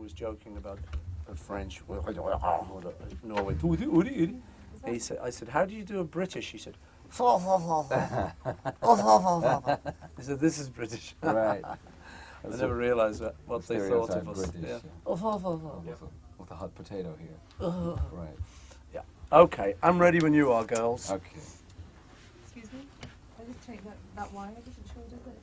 was joking about French. Norway. He said, I said, how do you do a British? He said, he said, this is British. Right. I never realised what they thought of us. British, Yeah. With a hot potato here. Right. Yeah. Okay, I'm ready when you are, girls. Okay. Excuse me? I just checked that wire doesn't show, does it?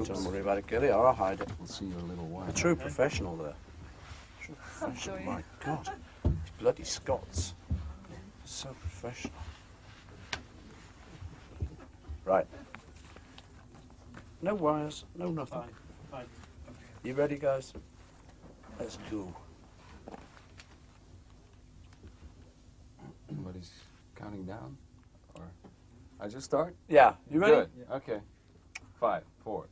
Don't worry about it, Gilly, or I'll hide it. We'll see your little wine. A true professional there. True I'm professional, sorry. my God. These bloody Scots. So professional. Right. No wires, no nothing. Fine. You ready, guys? Let's go. Somebody's counting down? Or I just start? Ja, you ready? Good. Oké. 5, 4.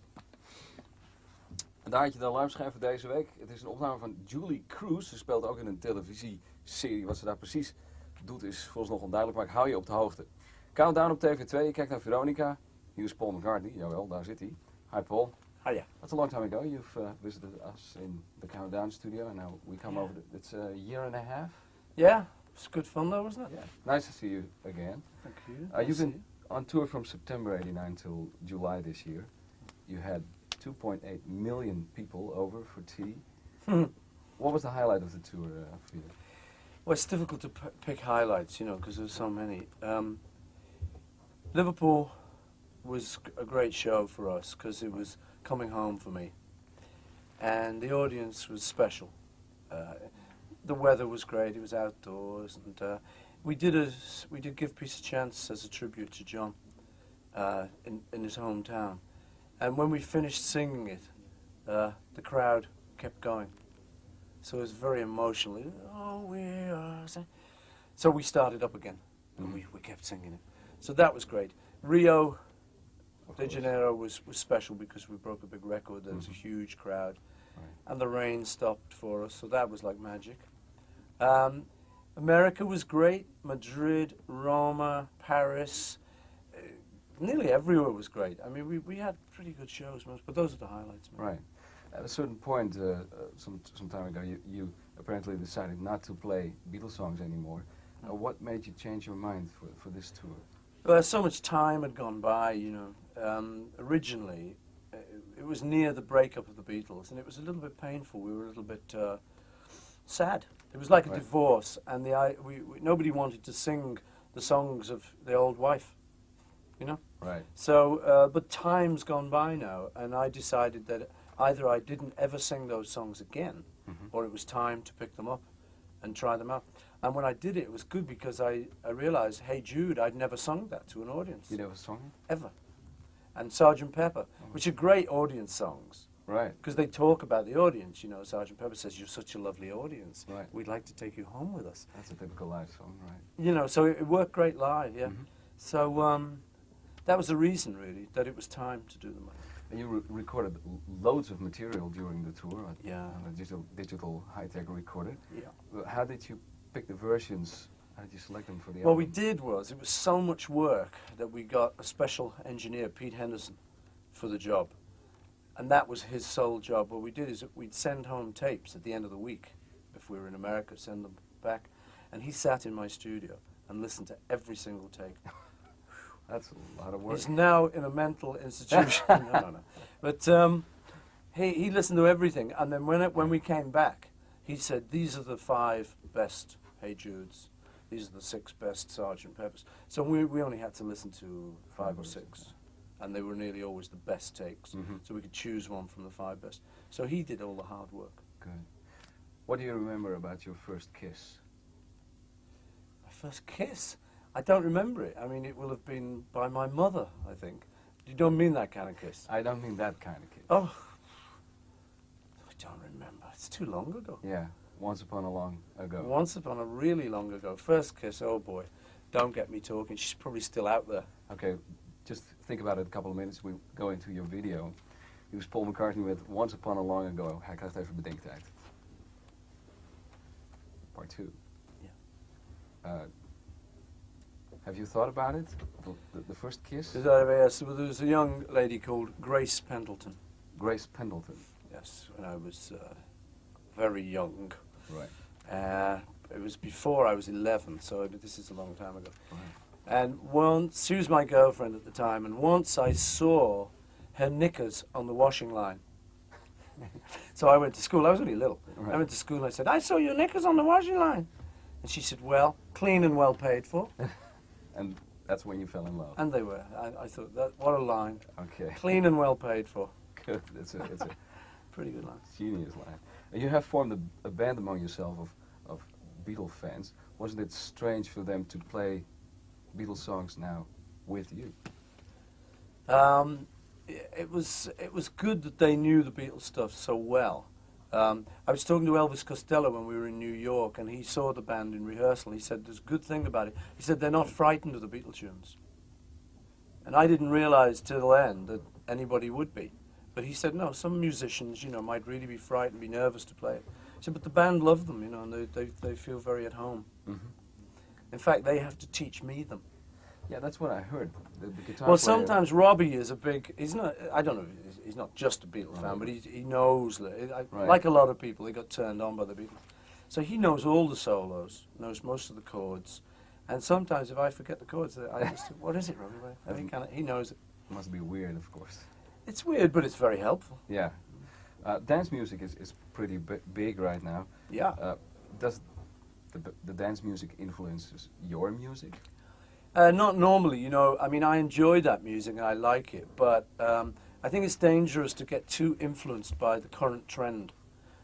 En daar had je de alarmschijf voor deze week. Het is een opname van Julie Cruz. Ze speelt ook in een televisieserie. Wat ze daar precies doet is volgens nog onduidelijk, maar ik hou je op de hoogte. Countdown op TV2. Je kijkt naar Veronica. Hier is Paul McCartney. Jawel, daar zit hij. Hi Paul. Hiya. That's a long time ago. You've visited us in the Countdown studio, and now we come over. It's a year and a half. Yeah, it's good fun though, wasn't it? Yeah. Nice to see you again. Thank you. You've been on tour from September '89 till July this year. You had 2.8 million people over for tea. What was the highlight of the tour for you? Well, it's difficult to pick highlights, you know, because there's so many. Liverpool was a great show for us because it was coming home for me, and the audience was special. The weather was great; it was outdoors, and we did give Peace a Chance as a tribute to John in his hometown. And when we finished singing it, the crowd kept going. So it was very emotional. Oh, we are. So we started up again, and we kept singing it. So that was great. Rio de Janeiro was special because we broke a big record. There was a huge crowd, and the rain stopped for us. So that was like magic. America was great. Madrid, Roma, Paris. Nearly everywhere was great. I mean, we had pretty good shows, but those are the highlights. Man. Right. At a certain point, some time ago, you apparently decided not to play Beatles songs anymore. What made you change your mind for this tour? Well, so much time had gone by, you know. Originally, it was near the breakup of the Beatles, and it was a little bit painful. We were a little bit sad. It was like a divorce, and nobody wanted to sing the songs of the old wife, you know. Right. So, but time's gone by now, and I decided that either I didn't ever sing those songs again, or it was time to pick them up and try them out. And when I did it, it was good because I realized, Hey Jude, I'd never sung that to an audience. You never sung it? Ever. And Sgt. Pepper, which are great audience songs. Right. Because they talk about the audience, you know. Sgt. Pepper says, you're such a lovely audience. Right. We'd like to take you home with us. That's a typical live song, right? You know, so it worked great live, yeah. So that was the reason, really, that it was time to do them. And you recorded loads of material during the tour on a digital high-tech recorder. Yeah. How did you pick the versions? How did you select them for the album? What we did was, it was so much work that we got a special engineer, Pete Henderson, for the job. And that was his sole job. What we did is we'd send home tapes at the end of the week, if we were in America, send them back. And he sat in my studio and listened to every single take. That's a lot of work. He's now in a mental institution. No. But he listened to everything, and then when we came back, he said, these are the 5 best Hey Judes. These are the 6 best Sgt. Peppers. So we only had to listen to 5 or 6, and they were nearly always the best takes. So we could choose one from the 5 best. So he did all the hard work. Good. What do you remember about your first kiss? My first kiss? I don't remember it. I mean, it will have been by my mother, I think. You don't mean that kind of kiss? I don't mean that kind of kiss. Oh, I don't remember. It's too long ago. Yeah, once upon a long ago. Once upon a really long ago. First kiss, oh boy. Don't get me talking. She's probably still out there. Okay, just think about it a couple of minutes. We go into your video. He was Paul McCartney with Once Upon a Long Ago. Hij krijgt even bedenktijd. Part 2. Yeah. Have you thought about it? The first kiss? Yes, well, there was a young lady called Grace Pendleton. Grace Pendleton. Yes, when I was very young. Right. It was before I was 11, so this is a long time ago. Right. And once, she was my girlfriend at the time, and once I saw her knickers on the washing line. So I went to school, I was only little. Right. I went to school and I said, I saw your knickers on the washing line. And she said, well, clean and well paid for. And that's when you fell in love. And they were. I thought, that what a line. Okay. Clean and well paid for. Good. It's a Pretty good line. genius line. And you have formed a band among yourself of Beatles fans. Wasn't it strange for them to play Beatles songs now with you? It was good that they knew the Beatles stuff so well. I was talking to Elvis Costello when we were in New York, and he saw the band in rehearsal. He said, there's a good thing about it. He said, they're not frightened of the Beatles tunes. And I didn't realize till then that anybody would be. But he said, no, some musicians, might really be frightened, be nervous to play it. He said, but the band love them, and they feel very at home. Mm-hmm. In fact, they have to teach me them. Yeah, that's what I heard. The guitar Well, player- sometimes Robbie is a big, he's not, I don't know, he's not just a Beatles fan, but he knows, Right. like a lot of people, he got turned on by the Beatles. So he knows all the solos, knows most of the chords, and sometimes if I forget the chords, I just think, what is it, Robbie? I think he knows it. Must be weird, of course. It's weird, but it's very helpful. Yeah. Dance music is pretty big right now. Yeah. Does the dance music influences your music? Not normally, I mean, I enjoy that music and I like it, but I think it's dangerous to get too influenced by the current trend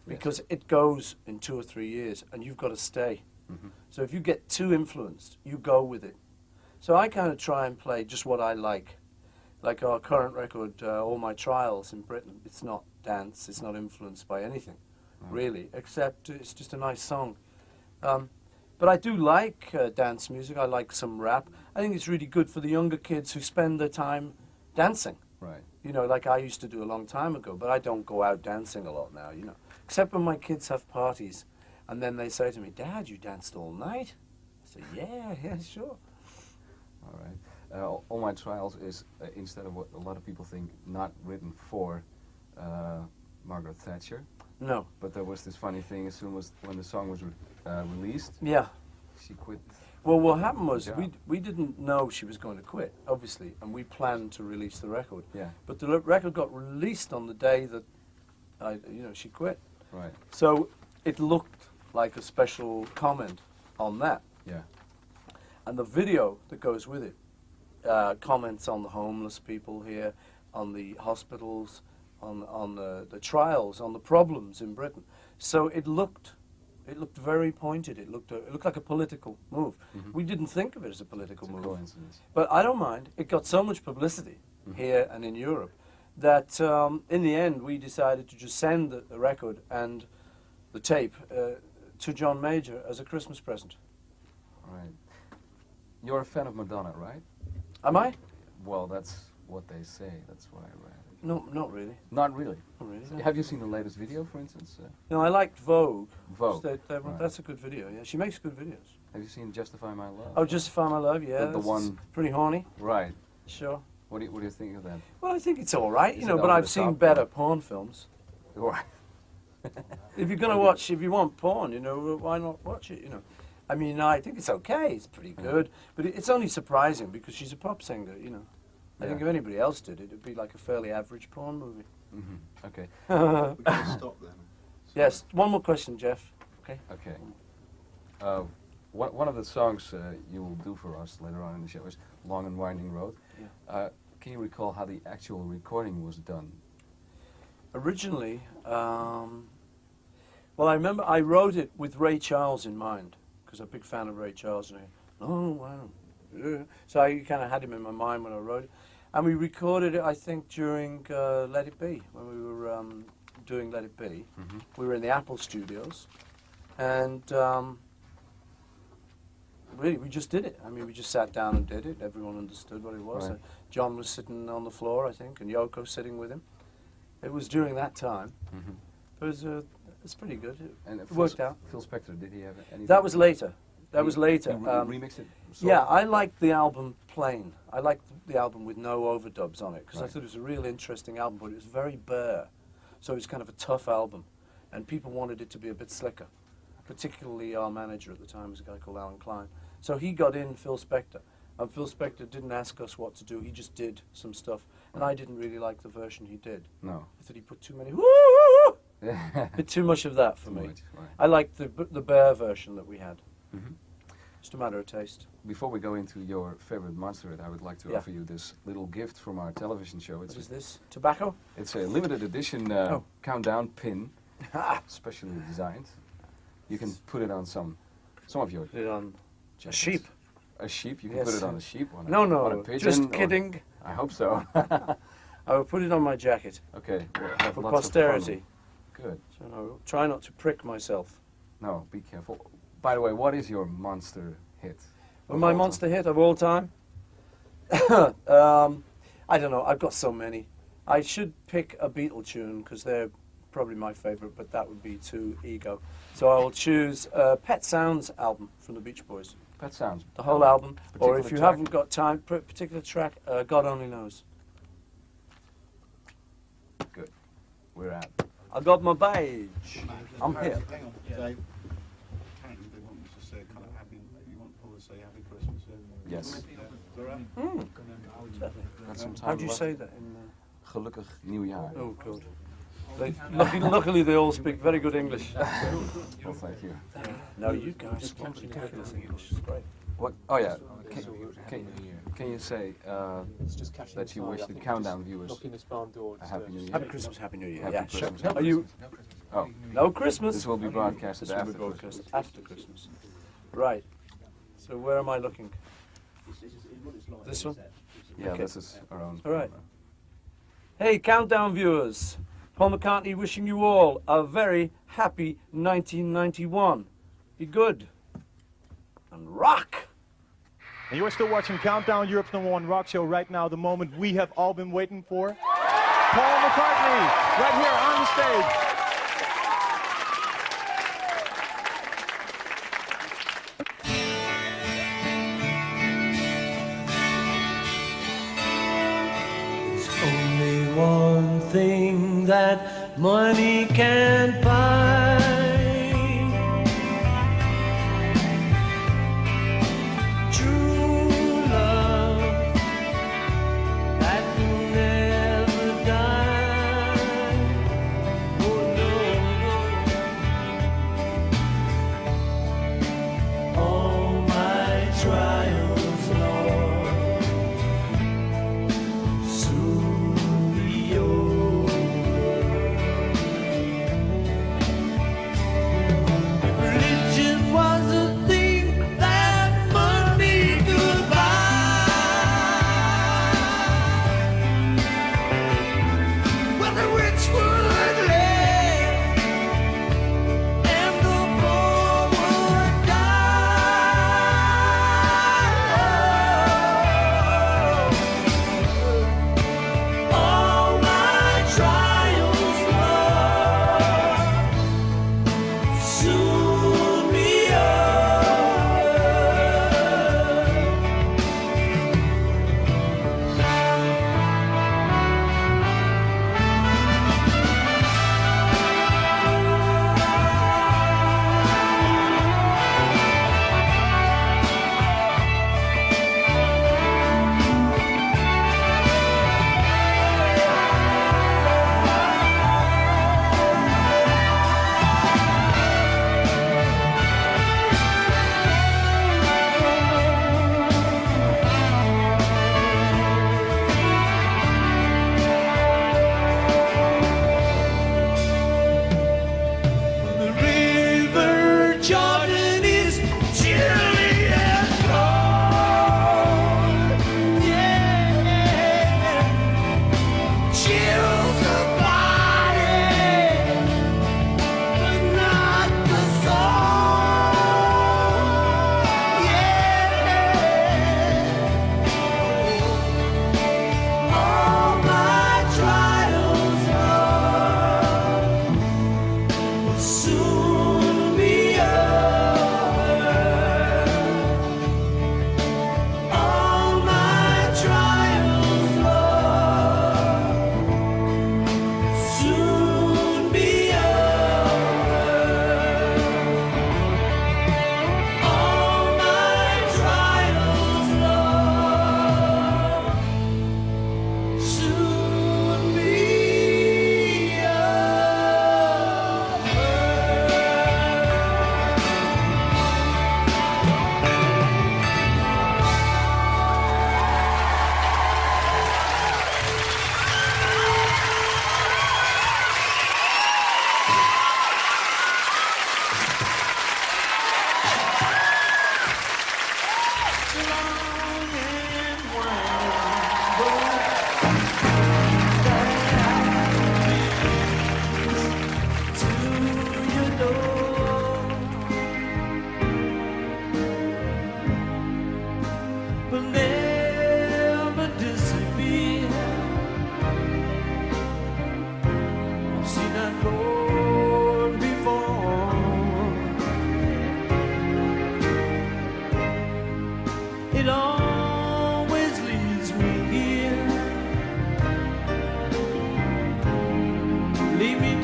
because it goes in 2 or 3 years and you've got to stay. Mm-hmm. So if you get too influenced, you go with it. So I kind of try and play just what I like. Like our current record, All My Trials in Britain, it's not dance, it's not influenced by anything, really, except it's just a nice song. But I do like dance music, I like some rap. I think it's really good for the younger kids who spend their time dancing. Right. Like I used to do a long time ago, but I don't go out dancing a lot now, Except when my kids have parties, and then they say to me, Dad, you danced all night? I say, yeah, sure. All right. All My Trials is, instead of what a lot of people think, not written for Margaret Thatcher. No. But there was this funny thing as soon as when the song was released, Yeah. she quit. Well, what happened was Yeah. we didn't know she was going to quit, obviously, and we planned to release the record. Yeah. But the record got released on the day that she quit. Right. So it looked like a special comment on that. Yeah. And the video that goes with it comments on the homeless people here, on the hospitals, on the trials, on the problems in Britain. So it looked very pointed. It looked like a political move. Mhm. We didn't think of it as a political It's a move. coincidence. But I don't mind. It got so much publicity here and in Europe that in the end we decided to just send the record and the tape to John Major as a Christmas present. Right. You're a fan of Madonna, right? Am I? Well, that's what they say. That's what I read. No, not really. Not really. Not really. So No. have you seen the latest video, for instance? No, I liked Vogue. Vogue. Right. That's a good video. Yeah, she makes good videos. Have you seen Justify My Love? Oh, Justify My Love. Yeah, The that's one- pretty horny. Right. Sure. What do you think of that? Well, I think it's all right, Is you know. it But over I've the seen top? better porn films. Right. If you're gonna watch, if you want porn, why not watch it? I mean, I think it's okay. It's pretty good, but it's only surprising because she's a pop singer. I think Yeah. if anybody else did it, it'd be like a fairly average porn movie. Mm-hmm. Okay. We can stop then. Yes. One more question, Jeff. Okay. Okay. One of the songs you will do for us later on in the show is Long and Winding Road. Yeah. Can you recall how the actual recording was done? Originally, well, I remember I wrote it with Ray Charles in mind because I'm a big fan of Ray Charles. And so I kind of had him in my mind when I wrote it, and we recorded it. I think during Let It Be when we were doing Let It Be. Mm-hmm. We were in the Apple Studios, and really we just did it. I mean, we just sat down and did it. Everyone understood what it was. Right. John was sitting on the floor, I think, and Yoko sitting with him. It was during that time. Mm-hmm. It's pretty good. And It worked out. Phil Spector, did he have any? That was later. That was later. You remixed it? Yeah, I liked the album plain. I liked the album with no overdubs on it because I Right. thought it was a real interesting album, but it was very bare. So it was kind of a tough album. and people wanted it to be a bit slicker. Particularly our manager at the time was a guy called Alan Klein. So he got in Phil Spector, and Phil Spector didn't ask us what to do. He just did some stuff, and I didn't really like the version he did. No. I thought he put too many woo, bit too much of that for Too me. much, right. I liked the Bear version that we had. Mhm. Just a matter of taste. Before we go into your favorite monster hit, I would like to Yeah. offer you this little gift from our television show. What is this? Tobacco? It's a limited edition Oh. countdown pin, specially designed. You can put it on some of your Put it on a jackets. sheep. A sheep? You can Yes. put it on a sheep? On a, No, on a no, pigeon? just or- kidding. I hope so. I will put it on my jacket Okay, we'll have for lots of posterity. fun. Good. So no, try not to prick myself. No, be careful. By the way, what is your monster hit? Well, of my all monster hit of all time? I don't know. I've got so many. I should pick a Beatle tune because they're probably my favorite, but that would be too ego. So I will choose Pet Sounds album from the Beach Boys. time? Pet Sounds. The whole album. Or Particular if you track? haven't got time, particular track, God Only Knows. Good. We're at. I got my badge. I'm here. Hang on, Dave. Apparently they want me to say kind of happy. You want Paul to say Happy Christmas? Yes. Yeah. They're up. Got some time How do you left. say that in... Gelukkig nieuwjaar. Oh, God. Luckily, they all speak very good English. Well, thank you. No, you guys speak ridiculous English. It's great. What? Oh yeah. Can you say that you wish the countdown viewers a happy new year? Happy Christmas, Happy New Year. Happy Yeah, sure. Christmas. Are you... Oh, No Christmas. this will be broadcasted This will be after broadcast Christmas. after Christmas. Right. So where am I looking? This one? Yeah, Okay. this is our own. All right. Hey, countdown viewers. Paul McCartney wishing you all a very happy 1991. Be good. And rock! And you are still watching Countdown, Europe's #1 rock show right now, the moment we have all been waiting for. Paul McCartney, right here on the stage. There's only one thing that money can't buy. True love that will never die. Oh no, no. All my trials, Lord, soon be over.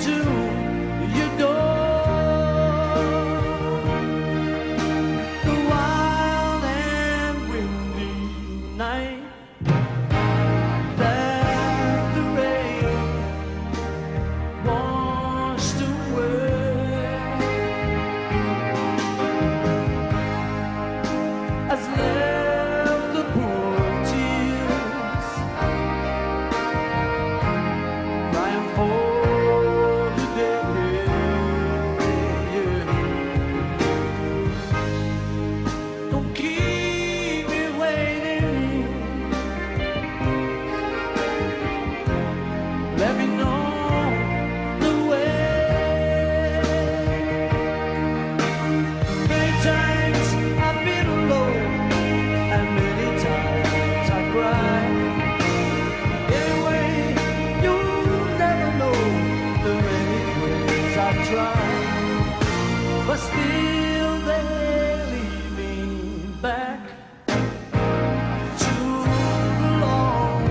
to your door. The wild and windy night that the rain washed away has left the pool of tears crying for the day. Don't keep me waiting. Let me know the way. Many times I've been alone, and many times I cried. Anyway, you'll never know the many ways I've tried, but still they lead me back to the long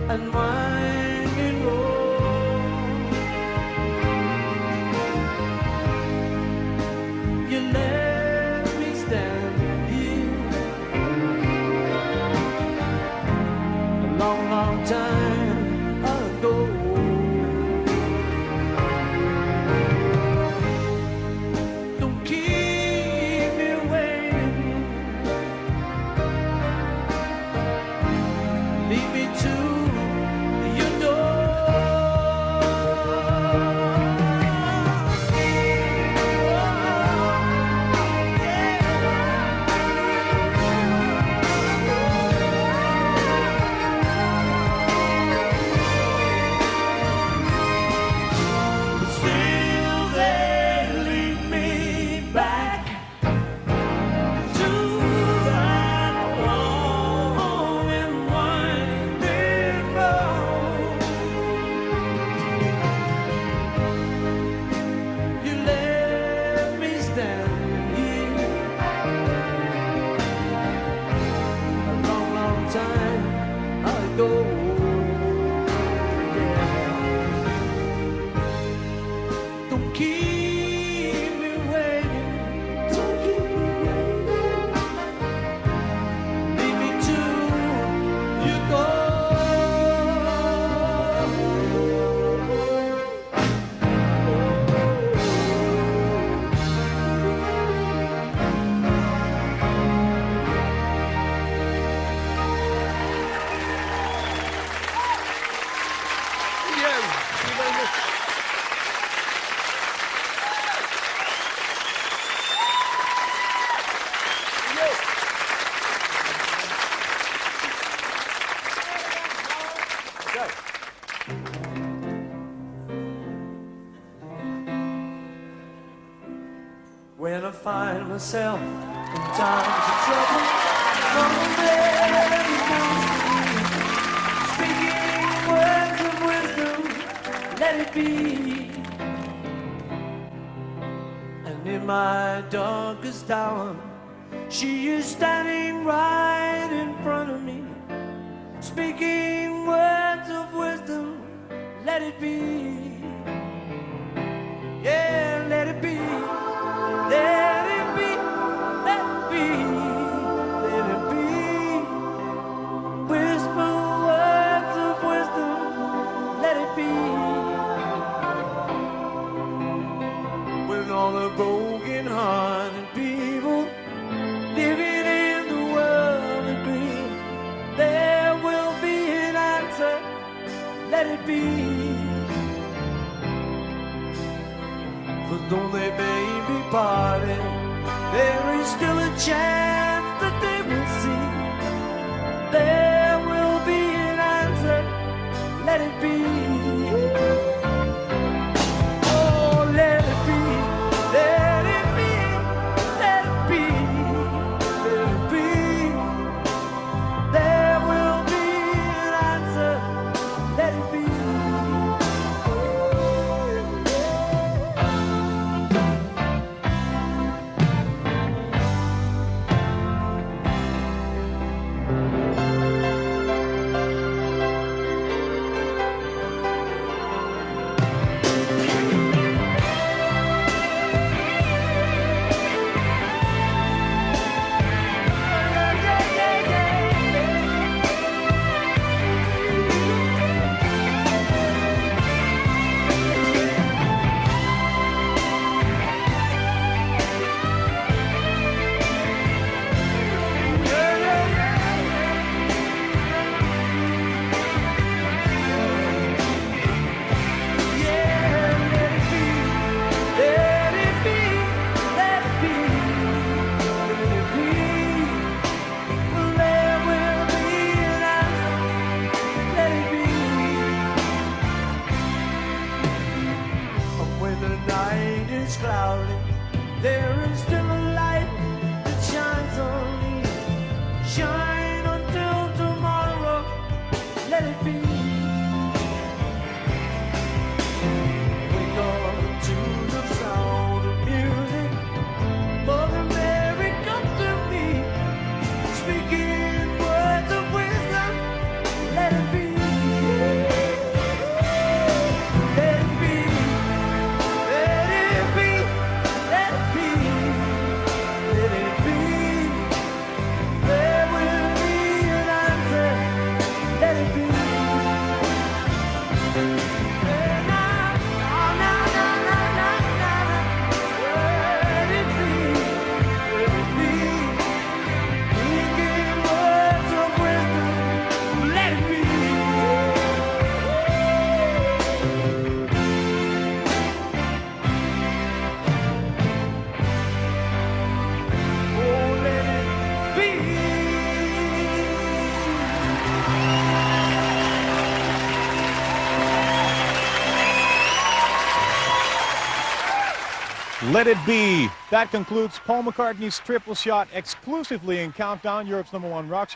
and winding road. You let me stand here a long, long time ago. Don't keep me waiting. Lead me to your door. Still they lead me back to that long and winding road. You let me stand here a long, long time ago. Yeah. Don't keep me waiting. Don't keep me waiting. Lead me to your When I find myself in times of trouble, from there speaking words of wisdom, let it be. And in my darkest hour, she is standing right in front of me, speaking words of wisdom, let it be. Yeah, let it be. Let it be, let it be, let it be. Whisper words of wisdom, let it be. With all the broken-hearted people living in the world agree, there will be an answer, let it be. For though they may be parted, there is still a chance that they will see. There will be an answer, let it be. Oh, let it be, let it be, let it be, let it be. There will be an answer, let it be. is cloudy, there is still a light that shines on me. Shine until tomorrow, let it be. Wake up to the sound of music. Mother Mary, come to me, speaking words of wisdom. Let it be. Let it be. Let it be. Let it be. Let it be. There will be an answer. Let it be. Na, na, na, na, na, na, na. Let it be. Let it be. Speaking words of wisdom. Let it be. Oh, let it be. Let It Be. That concludes Paul McCartney's triple shot exclusively in Countdown, Europe's #1 rock show.